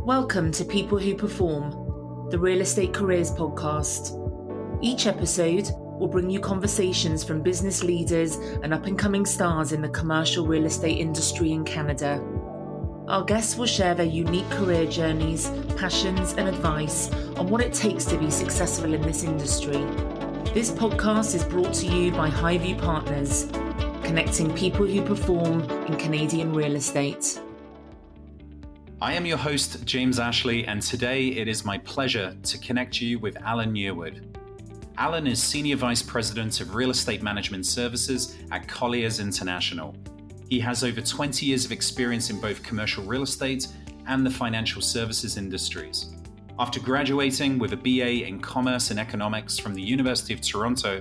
Welcome to People Who Perform, the Real Estate Careers podcast. Each episode will bring you conversations from business leaders and up-and-coming stars in the commercial real estate industry in Canada. Our guests will share their unique career journeys, passions, and advice on what it takes to be successful in this industry. This podcast is brought to you by Highview Partners, connecting people who perform in Canadian real estate. I am your host, James Ashley, and today it is my pleasure to connect you with Allan Yearwood. Allan is Senior Vice President of Real Estate Management Services at Colliers International. He has over 20 years of experience in both commercial real estate and the financial services industries. After graduating with a BA in Commerce and Economics from the University of Toronto,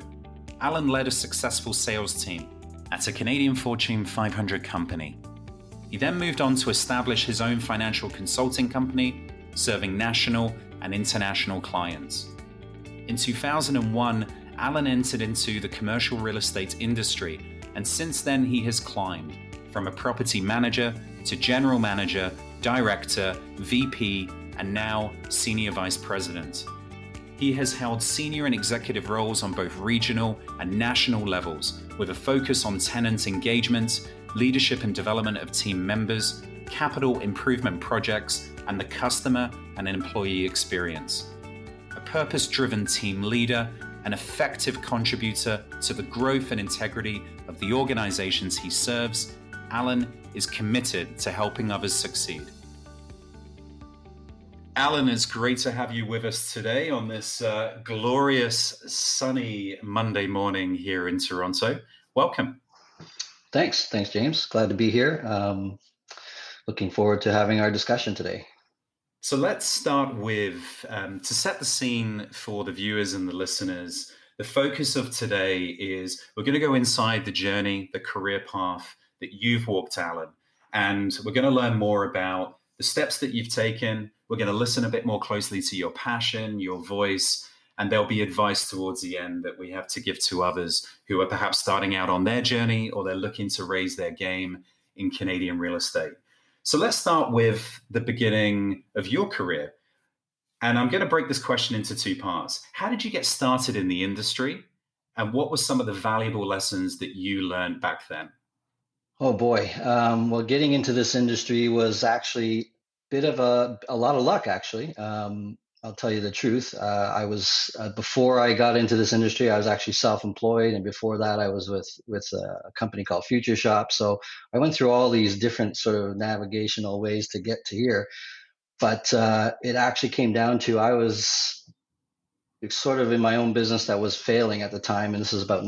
Allan led a successful sales team at a Canadian Fortune 500 company. He then moved on to establish his own financial consulting company, serving national and international clients. In 2001, Allan entered into the commercial real estate industry, and since then he has climbed from a property manager to general manager, director, VP, and now senior vice president. He has held senior and executive roles on both regional and national levels, with a focus on tenant engagement, leadership and development of team members, capital improvement projects, and the customer and employee experience. A purpose-driven team leader, an effective contributor to the growth and integrity of the organizations he serves, Allan is committed to helping others succeed. Allan, it's great to have you with us today on this glorious, sunny Monday morning here in Toronto. Welcome. Thanks, James. Glad to be here. Looking forward to having our discussion today. So let's start with, to set the scene for the viewers and the listeners, the focus of today is we're going to go inside the journey, the career path that you've walked, Allan, and we're going to learn more about the steps that you've taken. We're going to listen a bit more closely to your passion, your voice, and there'll be advice towards the end that we have to give to others who are perhaps starting out on their journey or they're looking to raise their game in Canadian real estate. So let's start with the beginning of your career. And I'm going to break this question into two parts. How did you get started in the industry? And what were some of the valuable lessons that you learned back then? Oh boy. Well, getting into this industry was actually a bit of a lot of luck, actually. I'll tell you the truth. I was before I got into this industry, I was actually self-employed, and before that, I was with a company called Future Shop. So I went through all these different sort of navigational ways to get to here. But it actually came down to I was sort of in my own business that was failing at the time, and this is about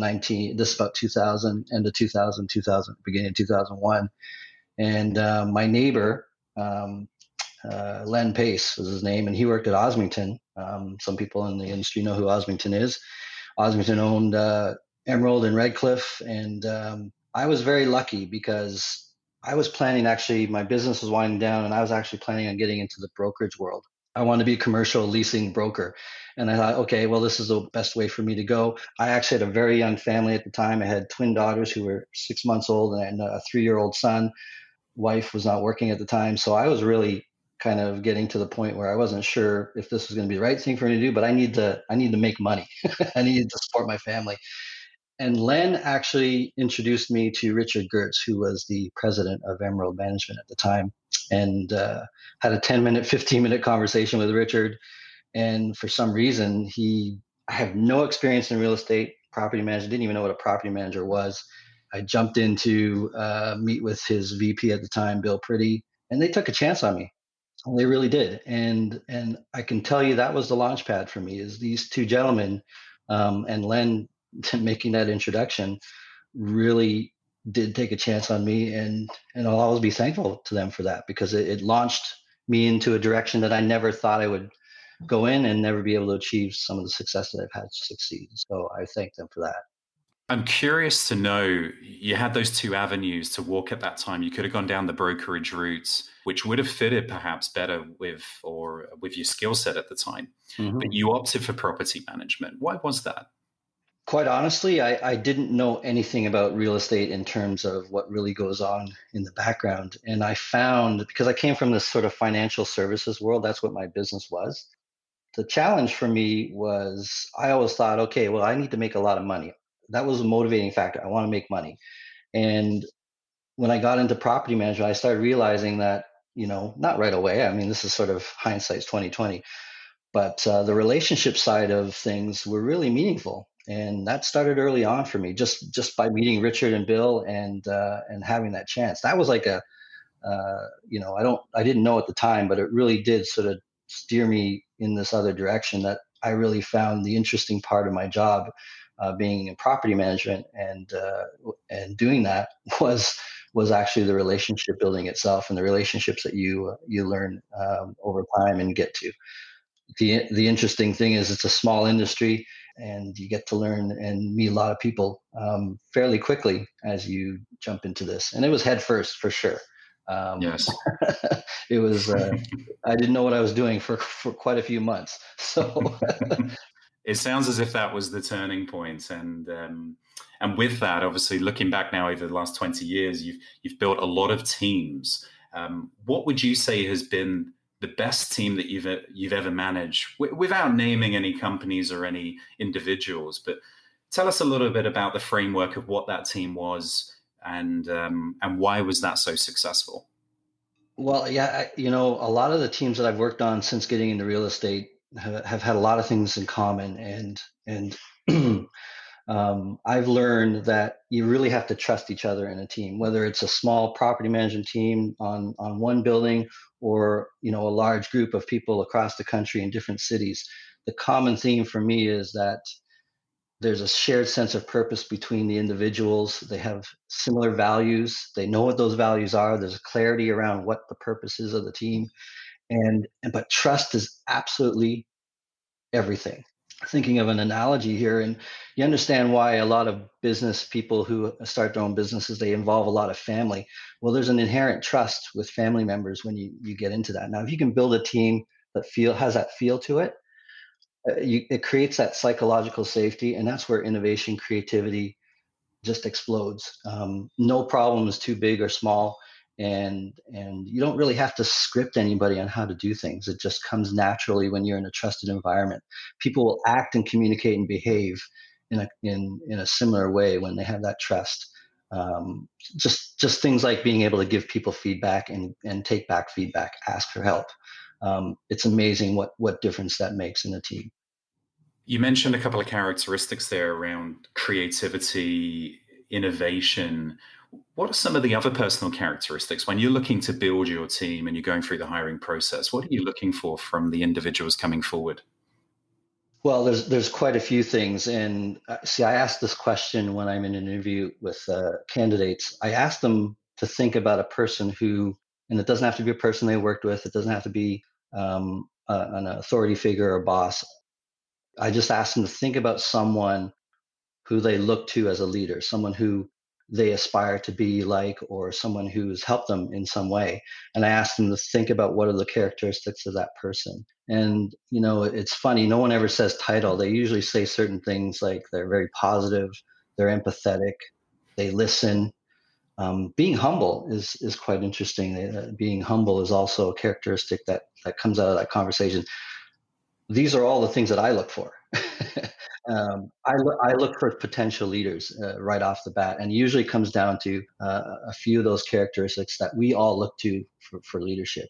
2000, end of 2000, beginning of 2001, and my neighbor. Len Pace was his name, and he worked at Osmington. Some people in the industry know who Osmington is. Osmington owned Emerald and Redcliffe, and I was very lucky because I was planning, actually, my business was winding down, and I was actually planning on getting into the brokerage world. I wanted to be a commercial leasing broker. And I thought, okay, well, this is the best way for me to go. I actually had a very young family at the time. I had twin daughters who were 6 months old and a 3-year-old son. Wife was not working at the time. So I was really kind of getting to the point where I wasn't sure if this was going to be the right thing for me to do, but I need to make money. I needed to support my family. And Len actually introduced me to Richard Gertz, who was the president of Emerald Management at the time, and had a 10-minute, 15-minute conversation with Richard. And for some reason, I have no experience in real estate, property management, didn't even know what a property manager was. I jumped in to meet with his VP at the time, Bill Pretty, and they took a chance on me. They really did. And I can tell you that was the launch pad for me, is these two gentlemen, and Len making that introduction really did take a chance on me. And I'll always be thankful to them for that, because it launched me into a direction that I never thought I would go in and never be able to achieve some of the success that I've had to succeed. So I thank them for that. I'm curious to know, you had those two avenues to walk at that time. You could have gone down the brokerage route, which would have fitted perhaps better with your skill set at the time. Mm-hmm. But you opted for property management. Why was that? Quite honestly, I didn't know anything about real estate in terms of what really goes on in the background. And I found, because I came from this sort of financial services world, that's what my business was. The challenge for me was I always thought, okay, well, I need to make a lot of money. That was a motivating factor. I want to make money. And when I got into property management, I started realizing that, not right away. I mean, this is sort of hindsight's 2020, but the relationship side of things were really meaningful, and that started early on for me, just by meeting Richard and Bill and having that chance. That was like I didn't know at the time, but it really did sort of steer me in this other direction that I really found the interesting part of my job, being in property management and doing that was actually the relationship building itself and the relationships that you learn over time and get to. The interesting thing is it's a small industry, and you get to learn and meet a lot of people fairly quickly as you jump into this. And it was head first for sure. Um, Yes. it was. I didn't know what I was doing for quite a few months. So It sounds as if that was the turning point, and with that, obviously, looking back now over the last 20 years, you've built a lot of teams. What would you say has been the best team that you've ever managed, without naming any companies or any individuals? But tell us a little bit about the framework of what that team was, and why was that so successful? well, yeah, a lot of the teams that I've worked on since getting into real estate have had a lot of things in common, and I've learned that you really have to trust each other in a team, whether it's a small property management team on one building or a large group of people across the country in different cities. The common theme for me is that there's a shared sense of purpose between the individuals. They have similar values. They know what those values are. There's a clarity around what the purpose is of the team, and but trust is absolutely everything. Thinking of an analogy here, and you understand why a lot of business people who start their own businesses, they involve a lot of family. Well, there's an inherent trust with family members when you get into that. Now, if you can build a team that has that feel to it, it creates that psychological safety, and that's where innovation, creativity, just explodes. No problem is too big or small, and you don't really have to script anybody on how to do things. It just comes naturally when you're in a trusted environment. People will act and communicate and behave in a similar way when they have that trust. Just things like being able to give people feedback and take back feedback, ask for help. It's amazing what difference that makes in a team. You mentioned a couple of characteristics there around creativity, innovation. What are some of the other personal characteristics when you're looking to build your team and you're going through the hiring process? What are you looking for from the individuals coming forward? Well, there's quite a few things, and see, I ask this question when I'm in an interview with candidates. I ask them to think about a person who, and it doesn't have to be a person they worked with. It doesn't have to be an authority figure or boss. I just ask them to think about someone who they look to as a leader, someone who they aspire to be like, or someone who's helped them in some way. And I ask them to think about what are the characteristics of that person. And, it's funny, no one ever says title. They usually say certain things like they're very positive, they're empathetic, they listen. Being humble is quite interesting. Being humble is also a characteristic that comes out of that conversation. These are all the things that I look for. I look for potential leaders right off the bat, and usually comes down to a few of those characteristics that we all look to for leadership.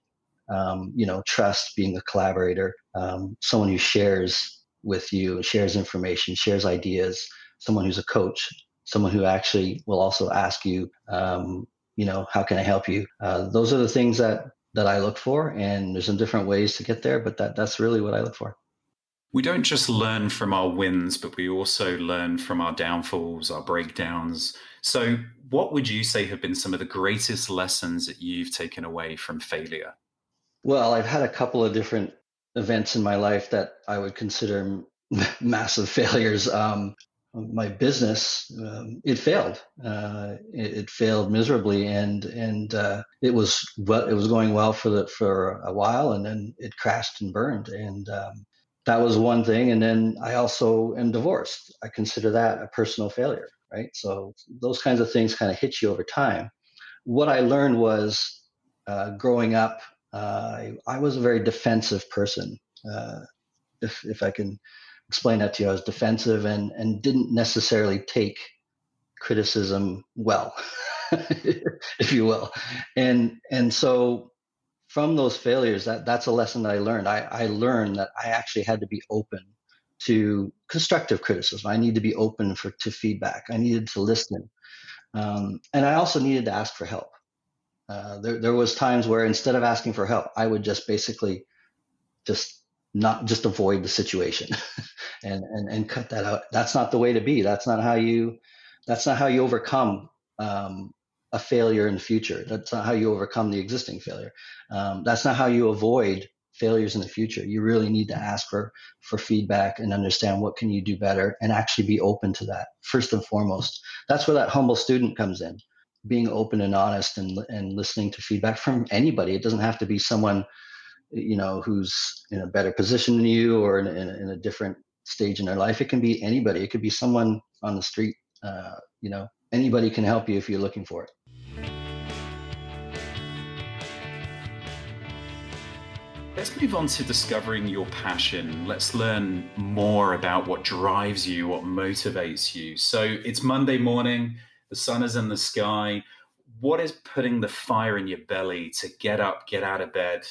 Trust, being a collaborator, someone who shares with you, shares information, shares ideas, someone who's a coach, someone who actually will also ask you, how can I help you? Those are the things that I look for, and there's some different ways to get there, but that's really what I look for. We don't just learn from our wins, but we also learn from our downfalls, our breakdowns. So, what would you say have been some of the greatest lessons that you've taken away from failure? Well, I've had a couple of different events in my life that I would consider massive failures. My business, it failed. It failed miserably, and it was going well for a while, and then it crashed and burned. And that was one thing. And then I also am divorced. I consider that a personal failure, right? So those kinds of things kind of hit you over time. What I learned was growing up, I was a very defensive person. Uh, if I can explain that to you, I was defensive and didn't necessarily take criticism well, if you will. And so from those failures, that's a lesson that I learned. I learned that I actually had to be open to constructive criticism. I need to be open to feedback. I needed to listen. And I also needed to ask for help. There was times where instead of asking for help, I would just basically just avoid the situation and cut that out. That's not the way to be. That's not how you overcome a failure in the future. That's not how you overcome the existing failure. That's not how you avoid failures in the future. You really need to ask for feedback and understand what can you do better and actually be open to that first and foremost. That's where that humble student comes in, being open and honest and listening to feedback from anybody. It doesn't have to be someone, who's in a better position than you or in a different stage in their life. It can be anybody. It could be someone on the street. Anybody can help you if you're looking for it. Let's move on to discovering your passion. Let's learn more about what drives you, what motivates you. So it's Monday morning, the sun is in the sky. What is putting the fire in your belly to get up, get out of bed,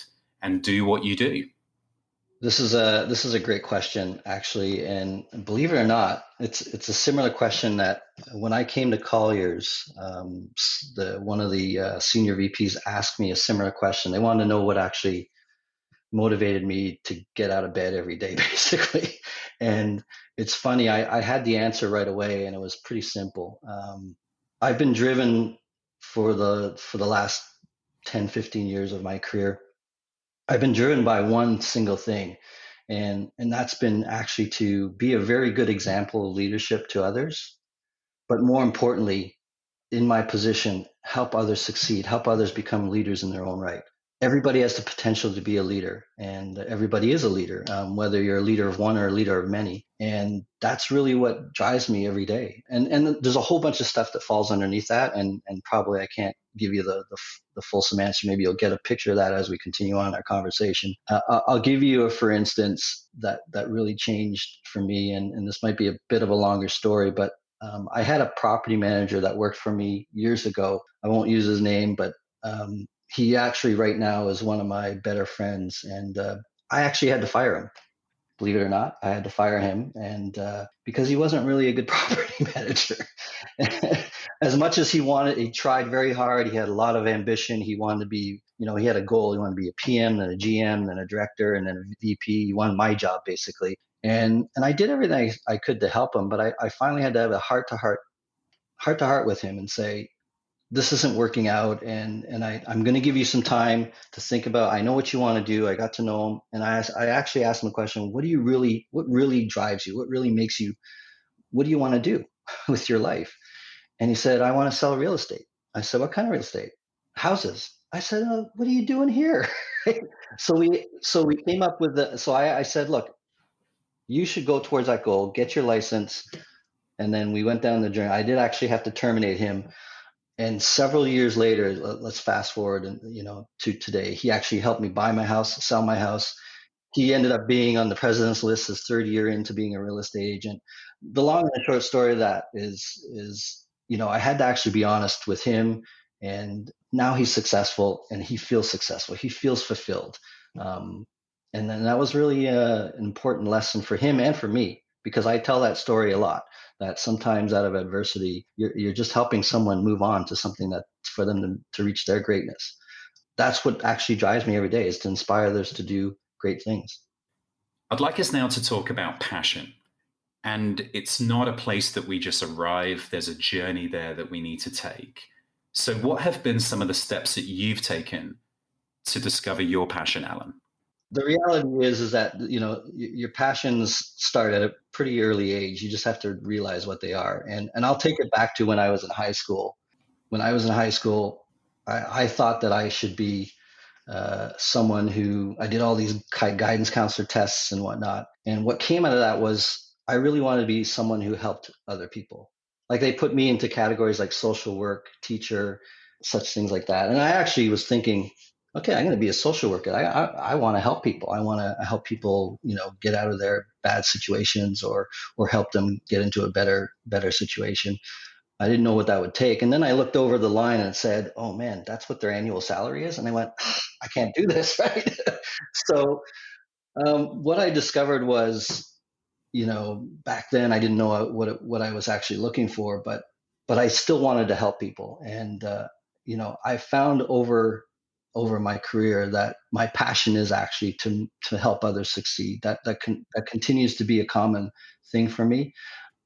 and do what you do? This is a great question, actually, and believe it or not, it's a similar question that when I came to Colliers, one of the senior VPs asked me a similar question. They wanted to know what actually motivated me to get out of bed every day, basically. And it's funny, I had the answer right away, and it was pretty simple. I've been driven for the last 10, 15 years of my career. I've been driven by one single thing, and that's been actually to be a very good example of leadership to others, but more importantly, in my position, help others succeed, help others become leaders in their own right. Everybody has the potential to be a leader, and everybody is a leader, whether you're a leader of one or a leader of many. And that's really what drives me every day. And there's a whole bunch of stuff that falls underneath that, and probably I can't give you the fulsome answer. Maybe you'll get a picture of that as we continue on our conversation. I'll give you for instance, that really changed for me, and this might be a bit of a longer story, but I had a property manager that worked for me years ago. I won't use his name, but he actually right now is one of my better friends, and I actually had to fire him. Believe it or not, I had to fire him, and because he wasn't really a good property manager. As much as he tried very hard. He had a lot of ambition. He wanted to be, he had a goal. He wanted to be a PM, then a GM, then a director, and then a VP. He wanted my job basically, and I did everything I could to help him. But I finally had to have a heart to heart with him and say, this isn't working out, and I'm going to give you some time to think about. I know what you want to do. I got to know him, and I actually asked him the question: what really drives you? What really makes you? What do you want to do with your life? And he said, I want to sell real estate. I said, what kind of real estate? Houses. I said, what are you doing here? So we came up with I said, look, you should go towards that goal, get your license, and then we went down the journey. I did actually have to terminate him. And several years later, let's fast forward and to today, he actually helped me buy my house, sell my house. He ended up being on the president's list his third year into being a real estate agent. The long and short story of that is I had to actually be honest with him, and now he's successful and he feels successful. He feels fulfilled. And then that was really an important lesson for him and for me, because I tell that story a lot, that sometimes out of adversity, you're just helping someone move on to something that's for them to reach their greatness. That's what actually drives me every day, is to inspire others to do great things. I'd like us now to talk about passion. And it's not a place that we just arrive. There's a journey there that we need to take. So what have been some of the steps that you've taken to discover your passion, Allan? The reality is that, your passions start at a pretty early age. You just have to realize what they are. And I'll take it back to when I was in high school. When I was in high school, I thought that I should be someone who, I did all these guidance counselor tests and whatnot. And what came out of that was I really wanted to be someone who helped other people. Like they put me into categories like social work, teacher, such things like that. And I actually was thinking, okay, I'm going to be a social worker. I want to help people. I want to help people, get out of their bad situations or help them get into a better situation. I didn't know what that would take. And then I looked over the line and said, oh man, that's what their annual salary is. And I went, I can't do this, right? So what I discovered was, back then I didn't know what I was actually looking for, but I still wanted to help people. And, I found over my career that my passion is actually to help others succeed. That continues to be a common thing for me.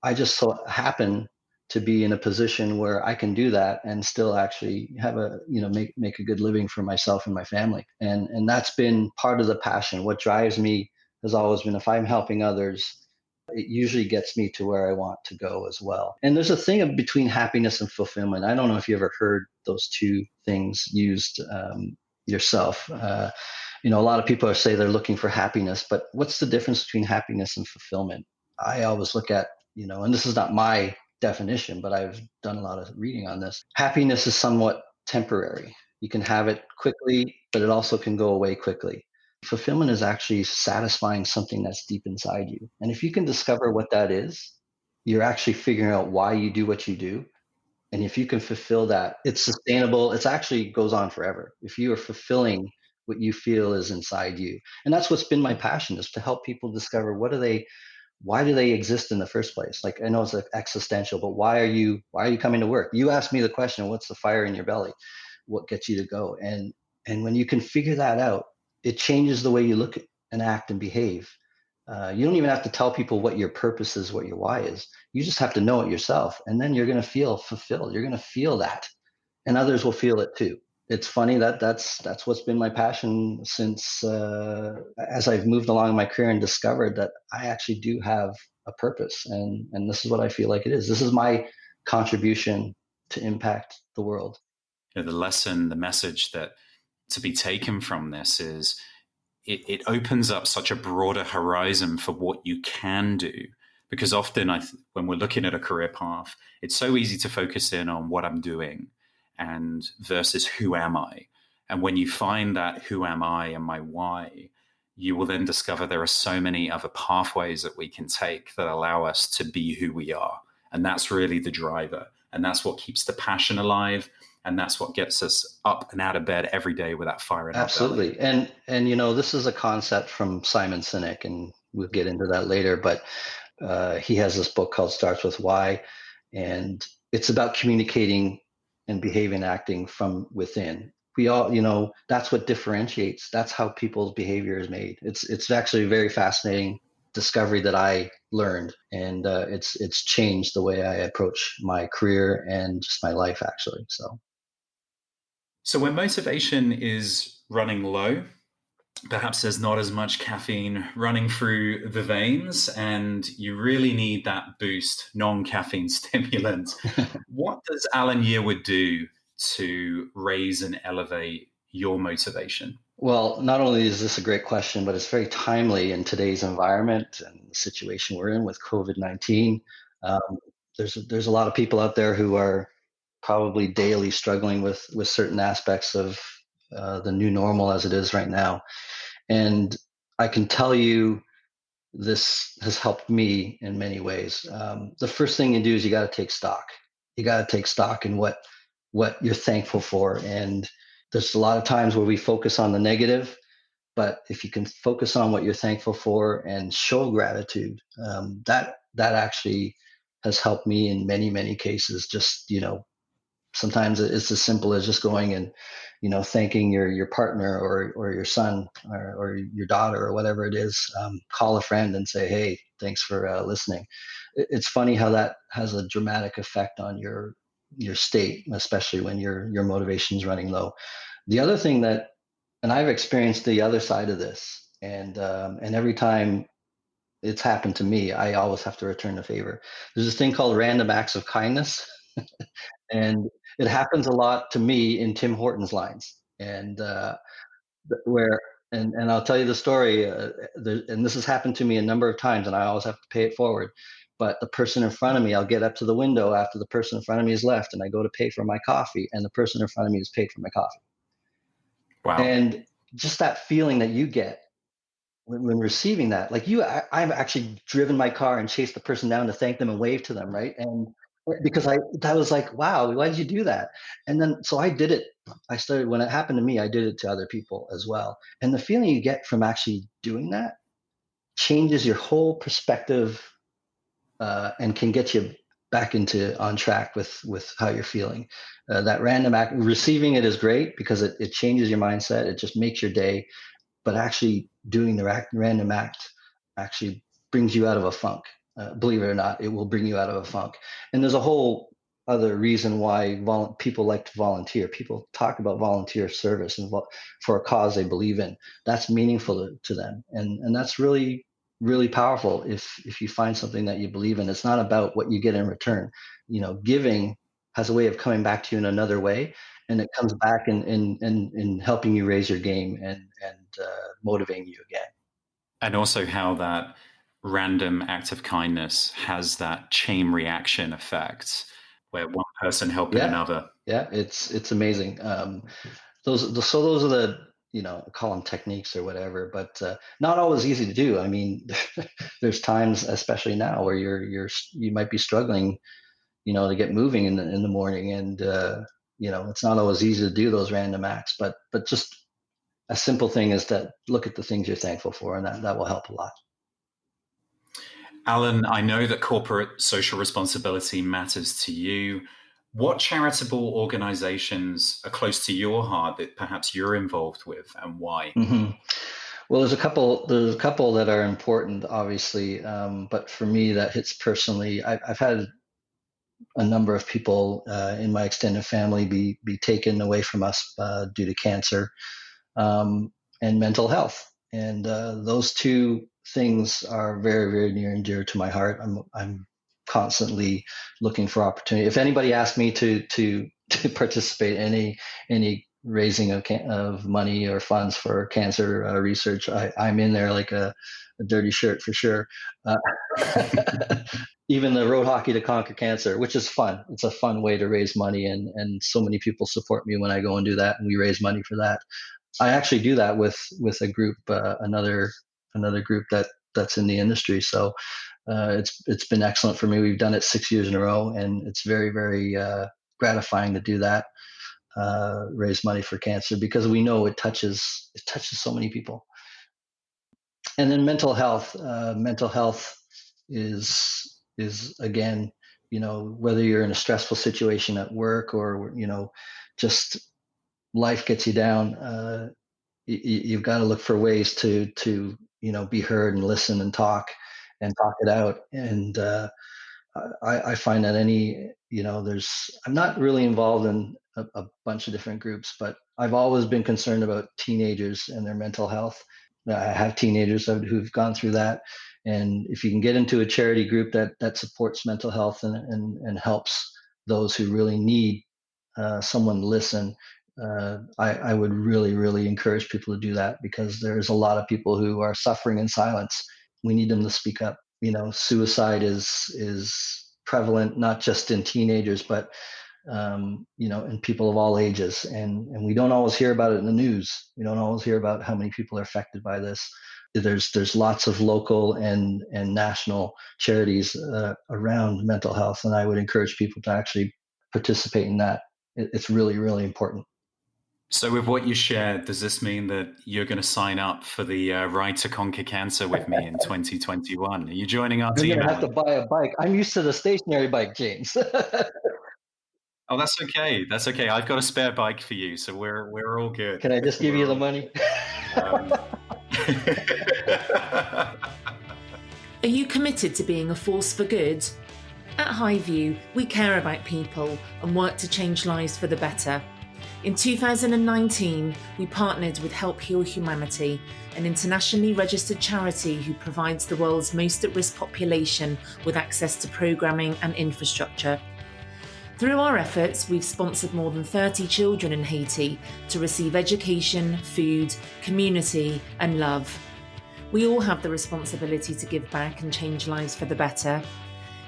I just so happen to be in a position where I can do that and still actually have make a good living for myself and my family. And that's been part of the passion. What drives me has always been if I'm helping others, it usually gets me to where I want to go as well. And there's a thing between happiness and fulfillment. I don't know if you ever heard those two things used yourself. A lot of people say they're looking for happiness, but what's the difference between happiness and fulfillment? I always look at, and this is not my definition, but I've done a lot of reading on this. Happiness is somewhat temporary. You can have it quickly, but it also can go away quickly. Fulfillment is actually satisfying something that's deep inside you. And if you can discover what that is, you're actually figuring out why you do what you do. And if you can fulfill that, it's sustainable. It's actually goes on forever. If you are fulfilling what you feel is inside you. And that's what's been my passion, is to help people discover why do they exist in the first place? Like I know it's like existential, but why are you coming to work? You asked me the question, what's the fire in your belly? What gets you to go? And when you can figure that out, it changes the way you look at and act and behave. You don't even have to tell people what your purpose is, what your why is. You just have to know it yourself, and then you're going to feel fulfilled. You're going to feel that, and others will feel it too. It's funny that's what's been my passion since as I've moved along in my career and discovered that I actually do have a purpose, and this is what I feel like it is. This is my contribution to impact the world. The lesson, the message that to be taken from this is it opens up such a broader horizon for what you can do. Because often when we're looking at a career path, it's so easy to focus in on what I'm doing and versus who am I. And when you find that who am I and my why, you will then discover there are so many other pathways that we can take that allow us to be who we are. And that's really the driver. And that's what keeps the passion alive. And that's what gets us up and out of bed every day with that fire in our belly. Absolutely. And this is a concept from Simon Sinek, and we'll get into that later, but he has this book called Starts With Why, and it's about communicating and behaving, acting from within. We all, that's what differentiates. That's how people's behavior is made. It's actually a very fascinating discovery that I learned, and it's changed the way I approach my career and just my life, actually. So when motivation is running low, perhaps there's not as much caffeine running through the veins, and you really need that boost, non-caffeine stimulant. What does Allan Yearwood do to raise and elevate your motivation? Well, not only is this a great question, but it's very timely in today's environment and the situation we're in with COVID-19. There's a lot of people out there who are probably daily struggling with certain aspects of the new normal as it is right now. And I can tell you this has helped me in many ways. The first thing you do is you got to take stock. You got to take stock in what you're thankful for. And there's a lot of times where we focus on the negative, but if you can focus on what you're thankful for and show gratitude, that actually has helped me in many, many cases. Just, sometimes it's as simple as just going and, thanking your partner or your son or your daughter or whatever it is. Call a friend and say, hey, thanks for listening. It's funny how that has a dramatic effect on your state, especially when your motivation's running low. The other thing and I've experienced the other side of this, and every time it's happened to me, I always have to return the favor. There's this thing called random acts of kindness. And it happens a lot to me in Tim Hortons lines, and where And I'll tell you the story. And this has happened to me a number of times, and I always have to pay it forward. But the person in front of me, I'll get up to the window after the person in front of me has left, and I go to pay for my coffee, and the person in front of me has paid for my coffee. Wow. And just that feeling that you get when receiving that, like I've actually driven my car and chased the person down to thank them and wave to them, right? And because that was like, wow, why did you do that? And then so I did it. I started when it happened to me, I did it to other people as well. And the feeling you get from actually doing that changes your whole perspective, and can get you back into on track with how you're feeling. That random act, receiving it is great because it changes your mindset. It just makes your day. But actually doing the random act actually brings you out of a funk. Believe it or not, it will bring you out of a funk. And there's a whole other reason why people like to volunteer. People talk about volunteer service and for a cause they believe in. That's meaningful to them, and that's really really powerful if you find something that you believe in. It's not about what you get in return. Giving has a way of coming back to you in another way, and it comes back in helping you raise your game and motivating you again. And also how that random act of kindness has that chain reaction effect where one person helping another. Yeah, it's amazing. Those are the, I call them techniques or whatever, but not always easy to do. I mean, there's times, especially now, where you might be struggling, to get moving in the morning, and it's not always easy to do those random acts, but just a simple thing is that look at the things you're thankful for, and that will help a lot. Allan, I know that corporate social responsibility matters to you. What charitable organizations are close to your heart that perhaps you're involved with, and why? Mm-hmm. Well, there's a couple that are important, obviously, but for me, that hits personally. I've had a number of people in my extended family be taken away from us due to cancer and mental health, and those two things are very, very near and dear to my heart. I'm constantly looking for opportunity. If anybody asks me to participate in any raising of money or funds for cancer research, I'm in there like a dirty shirt for sure. Even the road hockey to conquer cancer, which is fun. It's a fun way to raise money, and so many people support me when I go and do that, and we raise money for that. I actually do that with a group, another group that's in the industry. So it's been excellent for me. We've done it 6 years in a row, and it's very, very gratifying to do that. Raise money for cancer because we know it touches so many people. And then mental health. Mental health is again, whether you're in a stressful situation at work or just life gets you down. You've got to look for ways to be heard and listen and talk it out. And I find that I'm not really involved in a bunch of different groups, but I've always been concerned about teenagers and their mental health. I have teenagers who've gone through that, and if you can get into a charity group that supports mental health and helps those who really need someone to listen, I would really, really encourage people to do that, because there's a lot of people who are suffering in silence. We need them to speak up. Suicide is prevalent, not just in teenagers, but in people of all ages. And we don't always hear about it in the news. We don't always hear about how many people are affected by this. There's lots of local and national charities around mental health, and I would encourage people to actually participate in that. It's really, really important. So with what you shared, does this mean that you're going to sign up for the Ride to Conquer Cancer with me in 2021? Are you joining our team? You're going to have to buy a bike. I'm used to the stationary bike, James. Oh, that's okay. That's okay. I've got a spare bike for you, so we're all good. Can I just give you the money? Are you committed to being a force for good? At Highview, we care about people and work to change lives for the better. In 2019, we partnered with Help Heal Humanity, an internationally registered charity who provides the world's most at-risk population with access to programming and infrastructure. Through our efforts, we've sponsored more than 30 children in Haiti to receive education, food, community, and love. We all have the responsibility to give back and change lives for the better.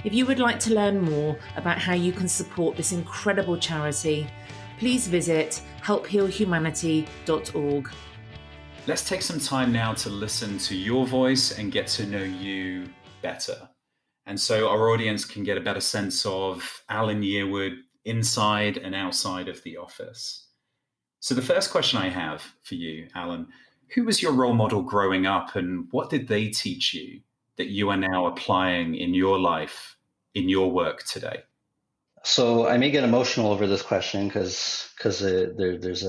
If you would like to learn more about how you can support this incredible charity, please visit helphealhumanity.org. Let's take some time now to listen to your voice and get to know you better. And so our audience can get a better sense of Allan Yearwood inside and outside of the office. So the first question I have for you, Allan, who was your role model growing up and what did they teach you that you are now applying in your life, in your work today? So I may get emotional over this question because there's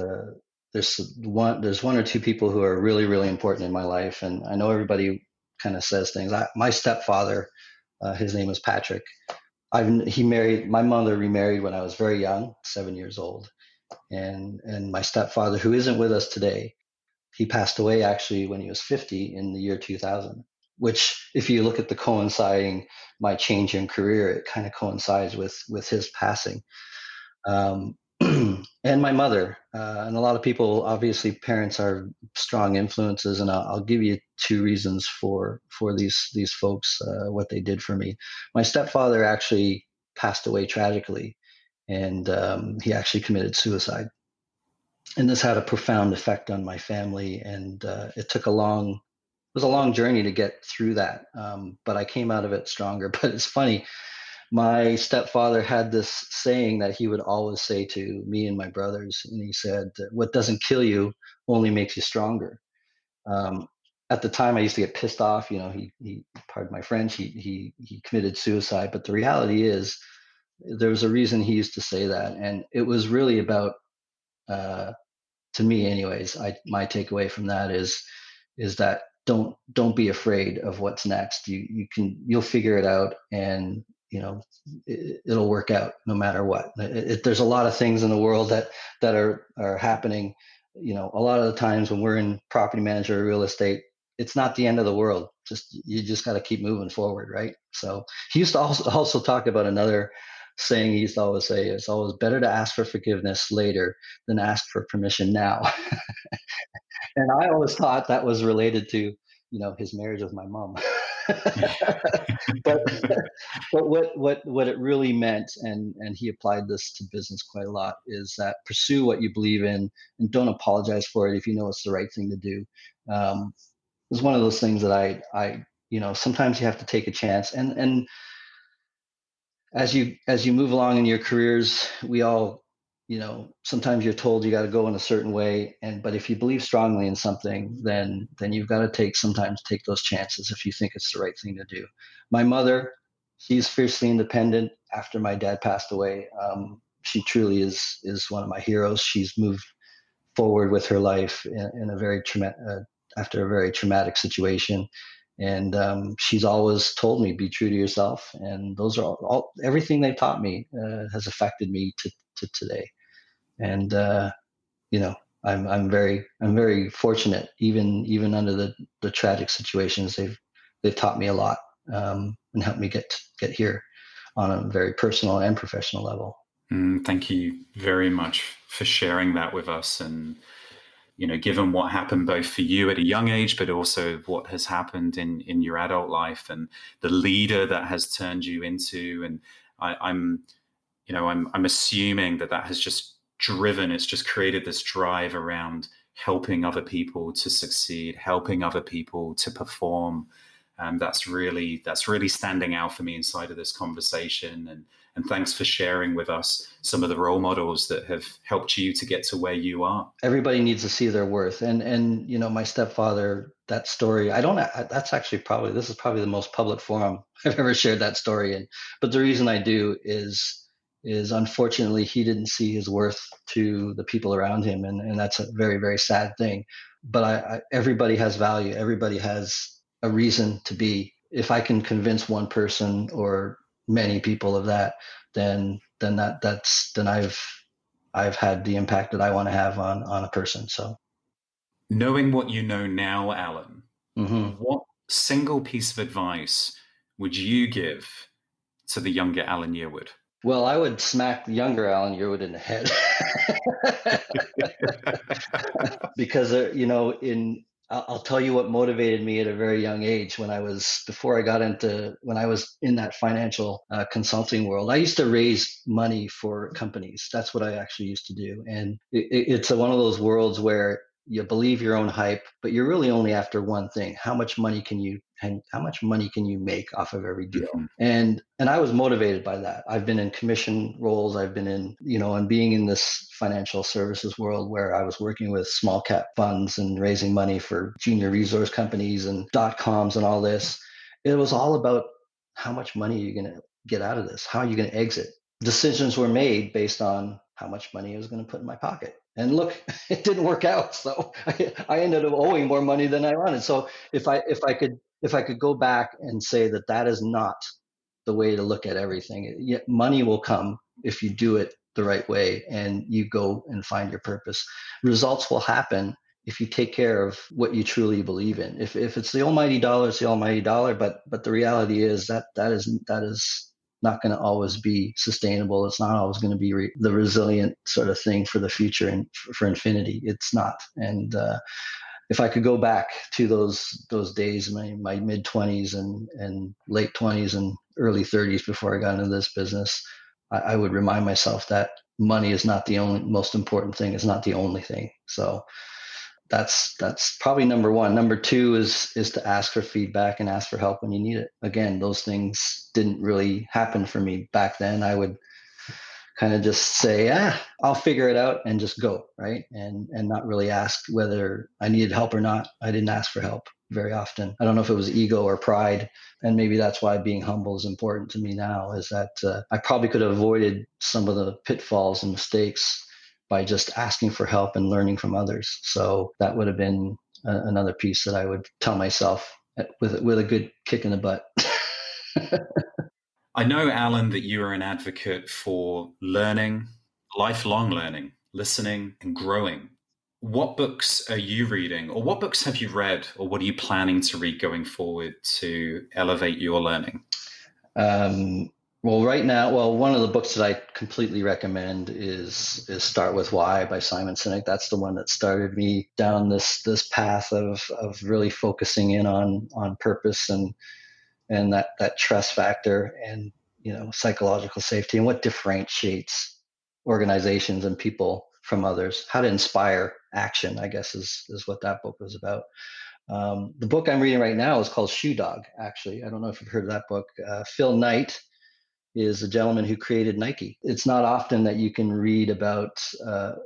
one or two people who are really, really important in my life. And I know everybody kind of says things. My stepfather, his name is Patrick. My mother remarried when I was very young, 7 years old. And my stepfather, who isn't with us today, he passed away actually when he was 50 in the year 2000, which if you look at the coinciding, my change in career, it kind of coincides with his passing. And my mother, and a lot of people, obviously parents are strong influences, and I'll give you two reasons for these folks, what they did for me. My stepfather actually passed away tragically, and he actually committed suicide. And this had a profound effect on my family, and it was a long journey to get through that, but I came out of it stronger. But it's funny, my stepfather had this saying that he would always say to me and my brothers, and he said, "What doesn't kill you only makes you stronger." Um, at the time, I used to get pissed off. He pardon my French, he committed suicide. But the reality is, there was a reason he used to say that, and it was really about, to me, anyways. My takeaway from that is that don't be afraid of what's next. You'll figure it out, and it'll work out no matter what. There's a lot of things in the world that are happening. A lot of the times when we're in property management or real estate, it's not the end of the world. You just got to keep moving forward, right? So he used to also talk about another saying he used to always say: it's always better to ask for forgiveness later than ask for permission now. And I always thought that was related to his marriage with my mom. but but what it really meant, and he applied this to business quite a lot, is that pursue what you believe in and don't apologize for it if you know it's the right thing to do. It's one of those things that I sometimes you have to take a chance, and as you move along in your careers, we all, sometimes you're told you got to go in a certain way, but if you believe strongly in something, then you've got to sometimes take those chances if you think it's the right thing to do. My mother, she's fiercely independent after my dad passed away. She truly is one of my heroes. She's moved forward with her life in a very after a very traumatic situation. And she's always told me, be true to yourself. And those are everything they taught me has affected me to today. And I'm very fortunate, even under the tragic situations. They've taught me a lot, and helped me get here on a very personal and professional level. Thank you very much for sharing that with us. And given what happened both for you at a young age, but also what has happened in your adult life and the leader that has turned you into, and I'm assuming that has just it's just created this drive around helping other people to succeed, helping other people to perform. That's really standing out for me inside of this conversation. And thanks for sharing with us some of the role models that have helped you to get to where you are. Everybody needs to see their worth. And my stepfather, that story, this is probably the most public forum I've ever shared that story in. But the reason I do is unfortunately he didn't see his worth to the people around him. And that's a very, very sad thing. But everybody has value. Everybody has a reason to be. If I can convince one person or many people of that, then I've had the impact that I want to have on a person. So, knowing what you know now, Allan, mm-hmm. What single piece of advice would you give to the younger Allan Yearwood? Well, I would smack the younger Allan Yearwood in the head because, I'll tell you what motivated me at a very young age when I was in that financial consulting world. I used to raise money for companies. That's what I actually used to do. And it's one of those worlds where you believe your own hype, but you're really only after one thing. How much money can you make off of every deal? Mhm. And I was motivated by that. I've been in commission roles. I've been in, and being in this financial services world where I was working with small cap funds and raising money for junior resource companies and .coms and all this. It was all about how much money are you going to get out of this? How are you going to exit? Decisions were made based on how much money I was going to put in my pocket. And look, it didn't work out. So I ended up owing more money than I wanted. So if I could go back and say that is not the way to look at everything. Money will come if you do it the right way and you go and find your purpose. Results will happen if you take care of what you truly believe in. If it's the almighty dollar, it's the almighty dollar. But the reality is that is not going to always be sustainable. It's not always going to be the resilient sort of thing for the future and for infinity. It's not. And if I could go back to those days, my mid 20s and late 20s and early 30s before I got into this business, I would remind myself that money is not the only most important thing. It's not the only thing. So that's probably number one. Number two is to ask for feedback and ask for help when you need it. Again, those things didn't really happen for me back then. I would kind of just say, I'll figure it out and just go, right? And not really ask whether I needed help or not. I didn't ask for help very often. I don't know if it was ego or pride. And maybe that's why being humble is important to me now, is that I probably could have avoided some of the pitfalls and mistakes by just asking for help and learning from others. So that would have been another piece that I would tell myself with a good kick in the butt. I know, Allan, that you are an advocate for learning, lifelong learning, listening, and growing. What books are you reading, or what books have you read, or what are you planning to read going forward to elevate your learning? Well, right now, one of the books that I completely recommend is Start With Why by Simon Sinek. That's the one that started me down this path of really focusing in on purpose and that trust factor and psychological safety and what differentiates organizations and people from others. How to inspire action, I guess, is what that book was about. The book I'm reading right now is called Shoe Dog. Actually, I don't know if you've heard of that book. Phil Knight is a gentleman who created Nike. It's not often that you can read about,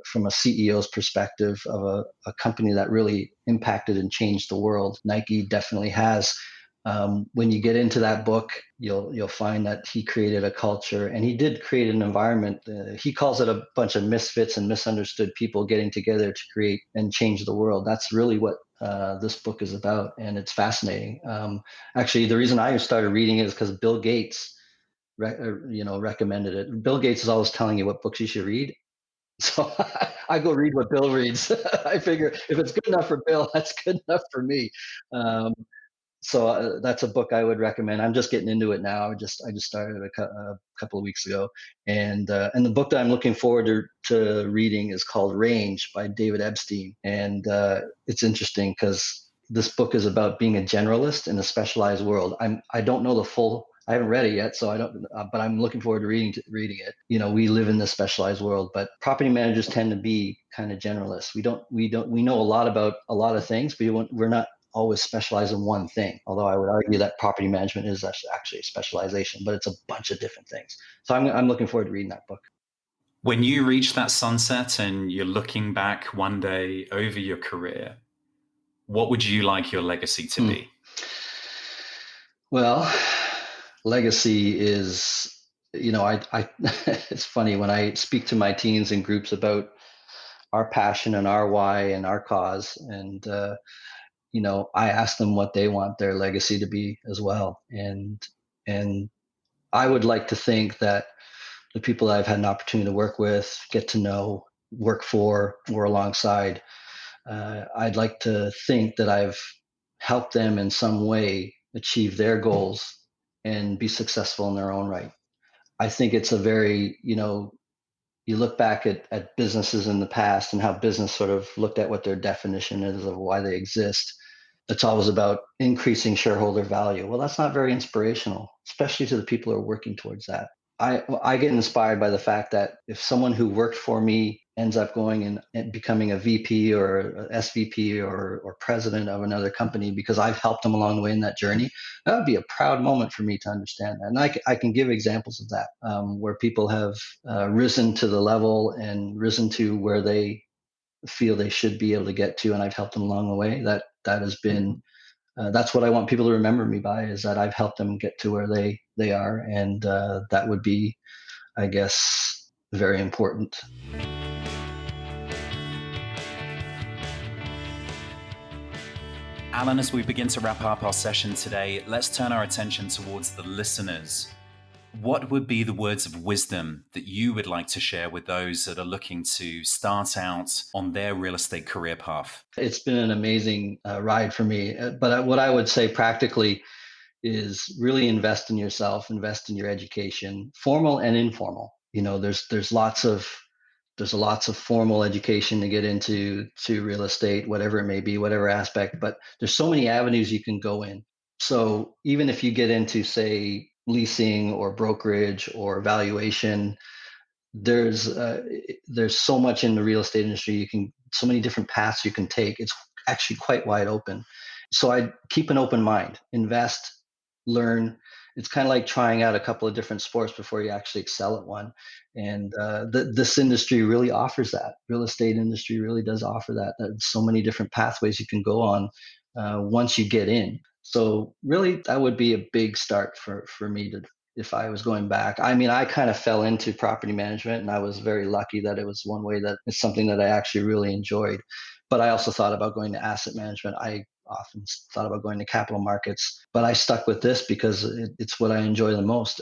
from a CEO's perspective, of a company that really impacted and changed the world. Nike definitely has. When you get into that book, you'll find that he created a culture, and he did create an environment. He calls it a bunch of misfits and misunderstood people getting together to create and change the world. That's really what this book is about, and it's fascinating. Actually, the reason I started reading it is because Bill Gates recommended it. Bill Gates is always telling you what books you should read. So I go read what Bill reads. I figure if it's good enough for Bill, that's good enough for me. So that's a book I would recommend. I'm just getting into it now. I just started a couple of weeks ago, and the book that I'm looking forward to reading is called Range by David Epstein, and it's interesting because this book is about being a generalist in a specialized world. I don't know the full. I haven't read it yet, so I don't. But I'm looking forward to reading it. We live in this specialized world, but property managers tend to be kind of generalists. We know a lot about a lot of things, but we're not always specialize in one thing. Although I would argue that property management is actually a specialization, but it's a bunch of different things. So I'm looking forward to reading that book. When you reach that sunset and you're looking back one day over your career, what would you like your legacy to be? Well, legacy is, I it's funny when I speak to my teens in groups about our passion and our why and our cause, and I ask them what they want their legacy to be as well. And I would like to think that the people I've had an opportunity to work with, get to know, work for, or alongside, I'd like to think that I've helped them in some way achieve their goals and be successful in their own right. I think it's a very, you look back at businesses in the past and how business sort of looked at what their definition is of why they exist. It's always about increasing shareholder value. Well, that's not very inspirational, especially to the people who are working towards that. I get inspired by the fact that if someone who worked for me ends up going and becoming a VP or a SVP or president of another company because I've helped them along the way in that journey, that would be a proud moment for me to understand that. And I can give examples of that where people have risen to the level and risen to where they feel they should be able to get to, and I've helped them along the way. That has been that's what I want people to remember me by, is that I've helped them get to where they are, and that would be, I guess, very important. Allan, as we begin to wrap up our session today, let's turn our attention towards the listeners. What would be the words of wisdom that you would like to share with those that are looking to start out on their real estate career path? It's been an amazing ride for me. But what I would say practically is really invest in yourself, invest in your education, formal and informal. There's lots of formal education to get into real estate, whatever it may be, whatever aspect, but there's so many avenues you can go in. So even if you get into, say, leasing or brokerage or valuation, there's so much in the real estate industry. So many different paths you can take. It's actually quite wide open. So I keep an open mind, invest, learn. It's kind of like trying out a couple of different sports before you actually excel at one. And this industry really offers that. Real estate industry really does offer that. There's so many different pathways you can go on once you get in. So really, that would be a big start for me to, if I was going back. I mean, I kind of fell into property management, and I was very lucky that it was one way that it's something that I actually really enjoyed. But I also thought about going to asset management. I often thought about going to capital markets, but I stuck with this because it's what I enjoy the most.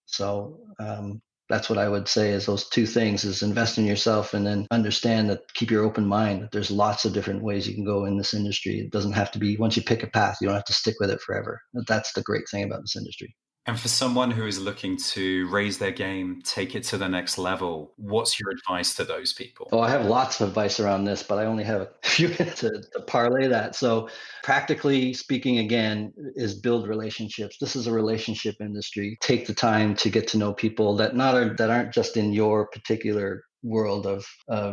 So that's what I would say, is those two things: is invest in yourself, and then understand that, keep your open mind, that there's lots of different ways you can go in this industry. It doesn't have to be, once you pick a path, you don't have to stick with it forever. That's the great thing about this industry. And for someone who is looking to raise their game, take it to the next level, what's your advice to those people? Oh, I have lots of advice around this, but I only have a few minutes to parlay that. So practically speaking, again, is build relationships. This is a relationship industry. Take the time to get to know people that aren't just in your particular world of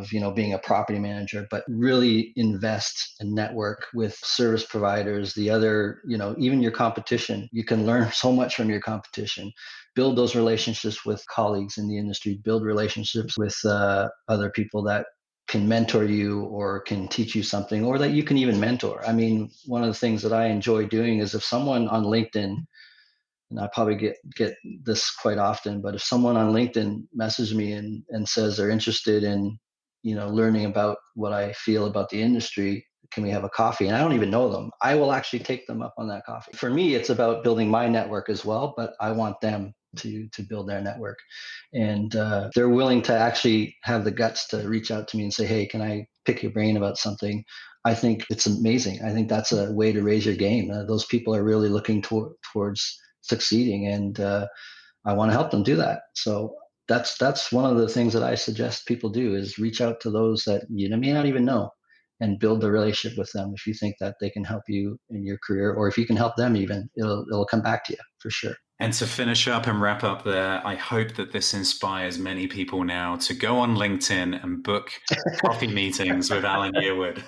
being a property manager, but really invest and network with service providers, the other, even your competition. You can learn so much from your competition. Build those relationships with colleagues in the industry, build relationships with other people that can mentor you or can teach you something, or that you can even mentor. I mean, one of the things that I enjoy doing is, if someone on LinkedIn, and I probably get this quite often, but if someone on LinkedIn messages me and says they're interested in, learning about what I feel about the industry, can we have a coffee? And I don't even know them, I will actually take them up on that coffee. For me, it's about building my network as well, but I want them to build their network. And they're willing to actually have the guts to reach out to me and say, hey, can I pick your brain about something? I think it's amazing. I think that's a way to raise your game. Those people are really looking towards succeeding, and I want to help them do that. So that's one of the things that I suggest people do, is reach out to those that you may not even know, and build a relationship with them. If you think that they can help you in your career, or if you can help them, even it'll come back to you for sure. And to finish up and wrap up there, I hope that this inspires many people now to go on LinkedIn and book coffee meetings with Allan Yearwood.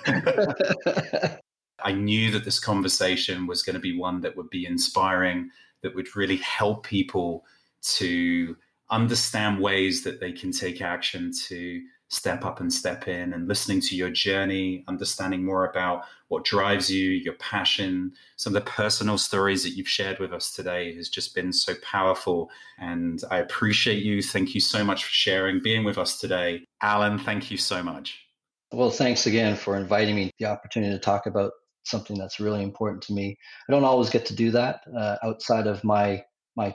I knew that this conversation was going to be one that would be inspiring, that would really help people to understand ways that they can take action to step up and step in, and listening to your journey, understanding more about what drives you, your passion. Some of the personal stories that you've shared with us today has just been so powerful, and I appreciate you. Thank you so much for sharing, being with us today. Allan, thank you so much. Well, thanks again for inviting me, the opportunity to talk about something that's really important to me. I don't always get to do that outside of my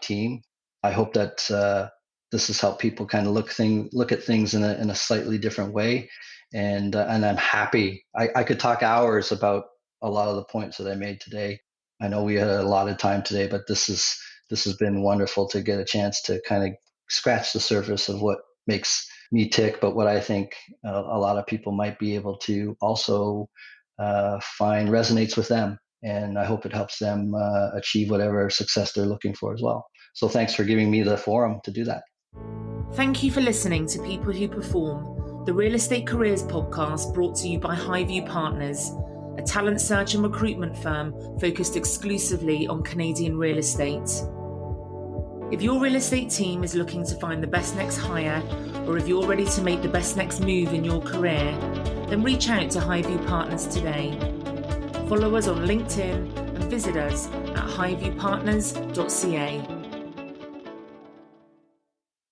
team. I hope that this has helped people kind of look at things in a slightly different way, and I'm happy. I could talk hours about a lot of the points that I made today. I know we had a lot of time today, but this has been wonderful to get a chance to kind of scratched the surface of what makes me tick, but what I think a lot of people might be able to also find resonates with them. And I hope it helps them achieve whatever success they're looking for as well. So thanks for giving me the forum to do that. Thank you for listening to People Who Perform, the Real Estate Careers podcast brought to you by Highview Partners, a talent search and recruitment firm focused exclusively on Canadian real estate. If your real estate team is looking to find the best next hire, or if you're ready to make the best next move in your career, then reach out to Highview Partners today. Follow us on LinkedIn and visit us at highviewpartners.ca.